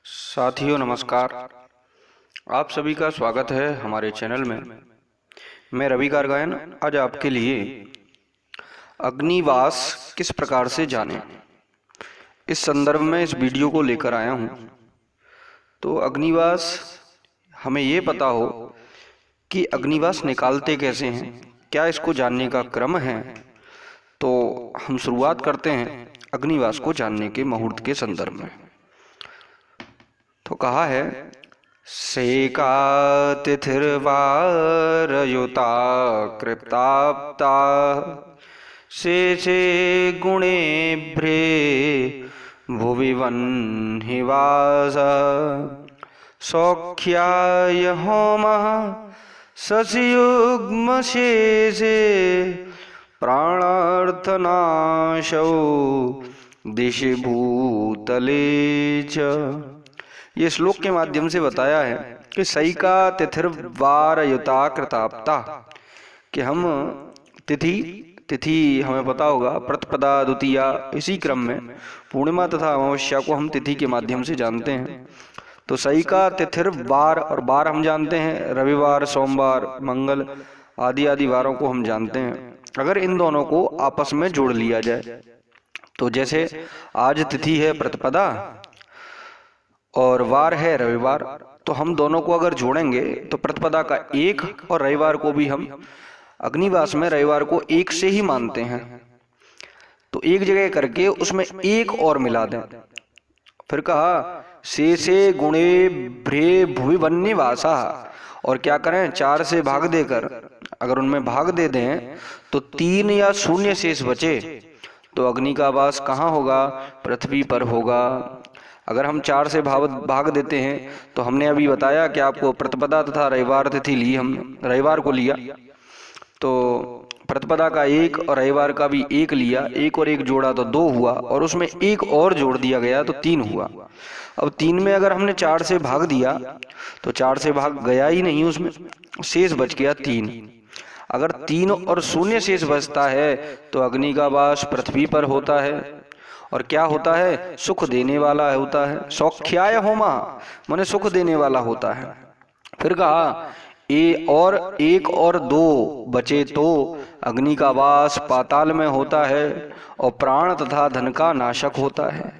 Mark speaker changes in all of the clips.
Speaker 1: साथियों नमस्कार। आप सभी का स्वागत है हमारे चैनल में। मैं रवि गारगायन आज आपके लिए अग्निवास किस प्रकार से जानें, इस संदर्भ में इस वीडियो को लेकर आया हूं। तो अग्निवास हमें ये पता हो कि अग्निवास निकालते कैसे हैं, क्या इसको जानने का क्रम है। तो हम शुरुआत करते हैं अग्निवास को जानने के मुहूर्त के संदर्भ में। तो कहा है सेका तिथिर्वारयुता कृप्ताप्ता शेषे गुणेभ्रे भुवि वह्निवास सौख्याय होमः शशियुग्म शेषे प्राणार्थनाशौ दिशि भूतले च। ये श्लोक के माध्यम से बताया है कि सैका तिथिर्वारयुता कृताप्ता, कि हम तिथि हमें पता होगा प्रतिपदा द्वितीया, इसी क्रम में पूर्णिमा तथा अमावस्या को हम तिथि के माध्यम से जानते हैं। तो सैका तिथिर्वार, और बार हम जानते हैं रविवार, सोमवार, मंगल आदि आदि वारों को हम जानते हैं। अगर इन दोनों को आपस में जोड़ लिया जाए तो जैसे आज तिथि है प्रतिपदा और वार है रविवार, तो हम दोनों को अगर जोड़ेंगे तो प्रतिपदा का एक और रविवार को भी हम अग्निवास में रविवार को एक से ही मानते हैं। तो एक जगह करके उसमें एक और मिला दें। फिर कहा शेषे गुणे भ्रे भुवि वह्निवासा, और क्या करें, 4 से भाग देकर अगर उनमें भाग दे दें तो 3 या 0 शेष बचे तो अग्नि का वास कहाँ होगा, पृथ्वी पर होगा। अगर हम 4 से भाग देते हैं तो हमने अभी बताया कि आपको प्रतिपदा तथा रविवार तिथि ली, हम रविवार को लिया तो प्रतिपदा का 1 और रविवार का भी 1 लिया, 1 और 1 जोड़ा तो 2 हुआ, और उसमें 1 और जोड़ दिया गया तो 3 हुआ। अब 3 में अगर हमने 4 से भाग दिया तो 4 से भाग गया ही नहीं, उसमें शेष बच गया 3। अगर 3 और 0 शेष बचता है तो अग्नि का वास पृथ्वी पर होता है, और क्या होता है, सुख देने वाला होता है। सौख्याय होमा माने सुख देने वाला होता है। फिर कहा और 1 और 2 बचे तो अग्नि का वास पाताल में होता है और प्राण तथा धन का नाशक होता है।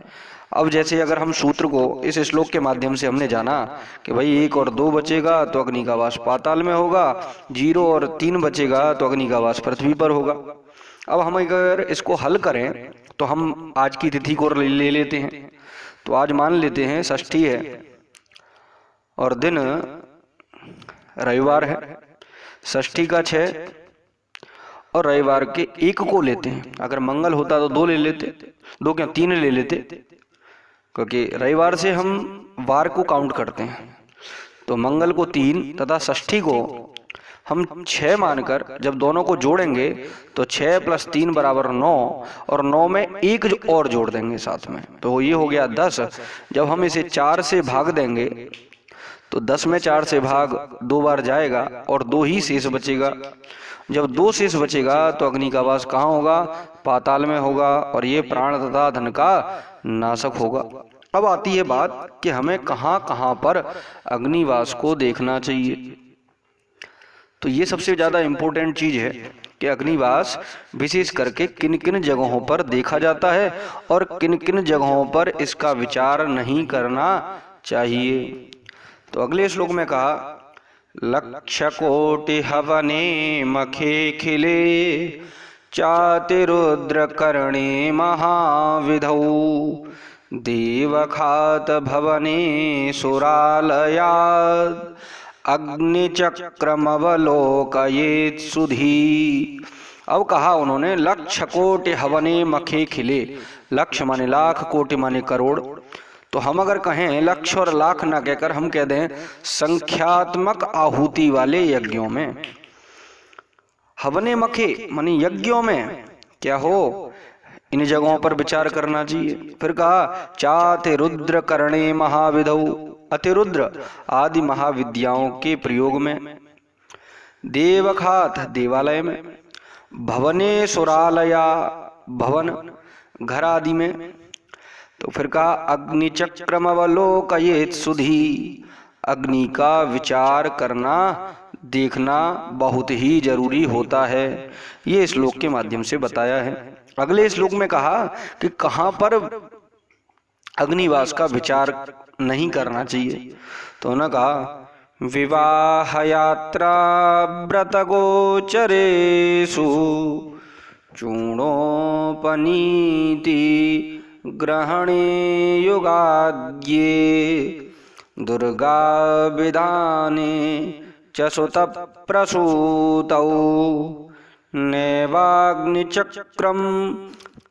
Speaker 1: अब जैसे अगर हम सूत्र को इस श्लोक के माध्यम से हमने जाना कि भाई 1 और 2 बचेगा तो अग्नि का वास पाताल में होगा, 0 और 3 बचेगा तो अग्नि का वास पृथ्वी पर होगा। अब हम अगर इसको हल करें तो हम आज की तिथि को ले लेते हैं। तो आज मान लेते हैं षष्ठी है और दिन रविवार है। षष्ठी का 6 और रविवार के 1 को लेते हैं। अगर मंगल होता तो 2 ले लेते, 2 क्या 3 ले लेते, क्योंकि रविवार से हम वार को काउंट करते हैं। तो मंगल को 3 तथा षष्ठी को हम 6 मानकर जब दोनों को जोड़ेंगे तो 6 + 3 = 9, और 9 में 1 और जोड़ देंगे साथ में, तो ये हो गया 10। जब हम इसे 4 से भाग देंगे तो 10 में 4 से भाग 2 बार जाएगा और 2 ही शेष बचेगा। जब 2 शेष बचेगा तो अग्नि का वास कहाँ होगा, पाताल में होगा, और ये प्राण तथा धन का नाशक होगा। अब आती है बात कि हमें कहाँ कहाँ पर अग्निवास को देखना चाहिए। तो ये सबसे ज्यादा इम्पोर्टेंट चीज है कि अग्निवास विशेष करके किन किन जगहों पर देखा जाता है और किन किन जगहों पर इसका विचार नहीं करना चाहिए। तो अगले श्लोक में कहा लक्ष्य कोटि हवने मखे खिले चातिरुद्र कर्णे महाविधौ देवखात भवने सुरालयात् अग्निचक्रमवलोकयेत् सुधी। अब कहा उन्होंने लक्ष्य कोटि हवने मखे खिले। लक्ष्य माने लाख, कोटि माने करोड़। तो हम अगर कहें लक्ष्य और लाख ना कहकर हम कह दें संख्यात्मक आहुति वाले यज्ञों में, हवने मखे माने यज्ञों में क्या हो, इन जगहों पर विचार करना चाहिए। फिर कहा चाते रुद्र कर्णे महाविधौ, अतिरुद्र आदि महाविद्याओं के प्रयोग में, देवखात देवालय में, भवने सुरालया भवन घर आदि में, तो फिर कहा अग्निचक्रम अवलोकयेत सुधी, अग्नि का विचार करना देखना बहुत ही जरूरी होता है। ये श्लोक के माध्यम से बताया है। अगले श्लोक में कहा कि कहाँ पर अग्निवास का विचार नहीं करना चाहिए। तो उन्होंने कहा विवाह यात्रा व्रत गोचरेषु चूर्णोपनीति ग्रहणे युगाद्ये दुर्गा विधाने च सुत प्रसूतौ नैवाग्निचक्रम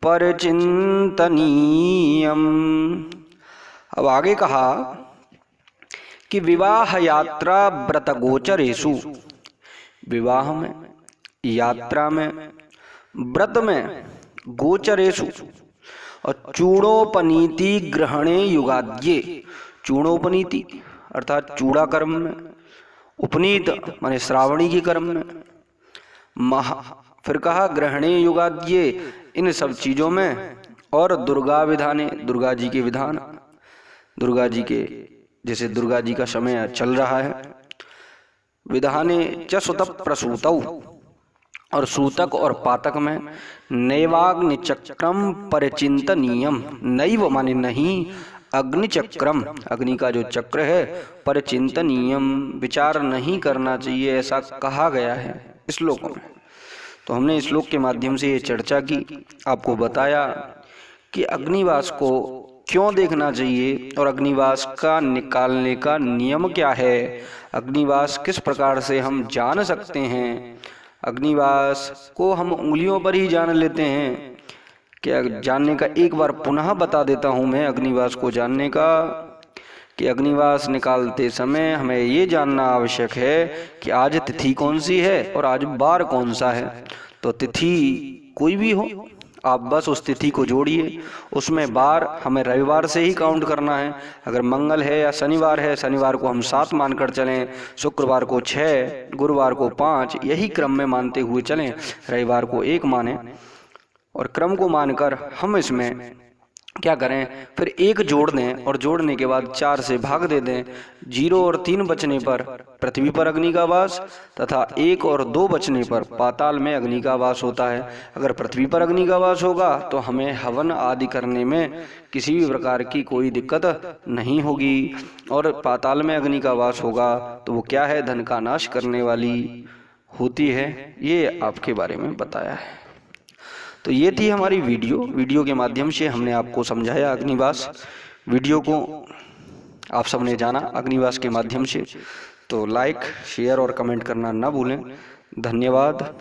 Speaker 1: परिचिंतनीयम्। अब आगे कहा कि विवाह यात्रा व्रत गोचरेषु, विवाह में, यात्रा में, व्रत में, गोचरेषु और चूड़ोपनीति ग्रहणे युगाद्ये। चूड़ोपनीति अर्थात चूड़ा कर्म में, उपनीत माने श्रावणी की कर्म में, फिर कहा ग्रहणे युगाद्ये इन सब चीजों में, और दुर्गा विधाने दुर्गा जी के विधान, दुर्गा जी के जैसे दुर्गा जी का समय चल रहा है, विधाने च सुत प्रसूतौ और सूतक और पातक में, नैवाग्नि चक्रम परिचिंतनीयम, नैव माने नहीं, अग्नि चक्रम अग्नि का जो चक्र है, परिचिंतनीयम विचार नहीं करना चाहिए, ऐसा कहा गया है श्लोकों में। तो हमने इस श्लोक के माध्यम से ये चर्चा की, आपको बताया कि अग्निवास को क्यों देखना चाहिए और अग्निवास का निकालने का नियम क्या है, अग्निवास किस प्रकार से हम जान सकते हैं। अग्निवास को हम उंगलियों पर ही जान लेते हैं क्या जानने का एक बार पुनः बता देता हूं मैं अग्निवास को जानने का, कि अग्निवास निकालते समय हमें ये जानना आवश्यक है कि आज तिथि कौन सी है और आज बार कौन सा है। तो तिथि कोई भी हो, आप बस उस तिथि को जोड़िए, उसमें बार हमें रविवार से ही काउंट करना है। अगर मंगल है या शनिवार है, शनिवार को हम 7 मानकर चलें, शुक्रवार को 6, गुरुवार को 5, यही क्रम में मानते हुए चलें, रविवार को 1 माने, और क्रम को मानकर हम इसमें क्या करें, फिर 1 जोड़ दें और जोड़ने के बाद 4 से भाग दे दें। 0 और 3 बचने पर पृथ्वी पर अग्नि का वास, तथा 1 और 2 बचने पर पाताल में अग्नि का वास होता है। अगर पृथ्वी पर अग्नि का वास होगा तो हमें हवन आदि करने में किसी भी प्रकार की कोई दिक्कत नहीं होगी, और पाताल में अग्नि का वास होगा तो वो क्या है, धन का नाश करने वाली होती है। ये आपके बारे में बताया है। तो ये थी हमारी वीडियो के माध्यम से हमने आपको समझाया अग्निवास। वीडियो को आप सबने जाना अग्निवास के माध्यम से, तो लाइक, शेयर और कमेंट करना ना भूलें। धन्यवाद।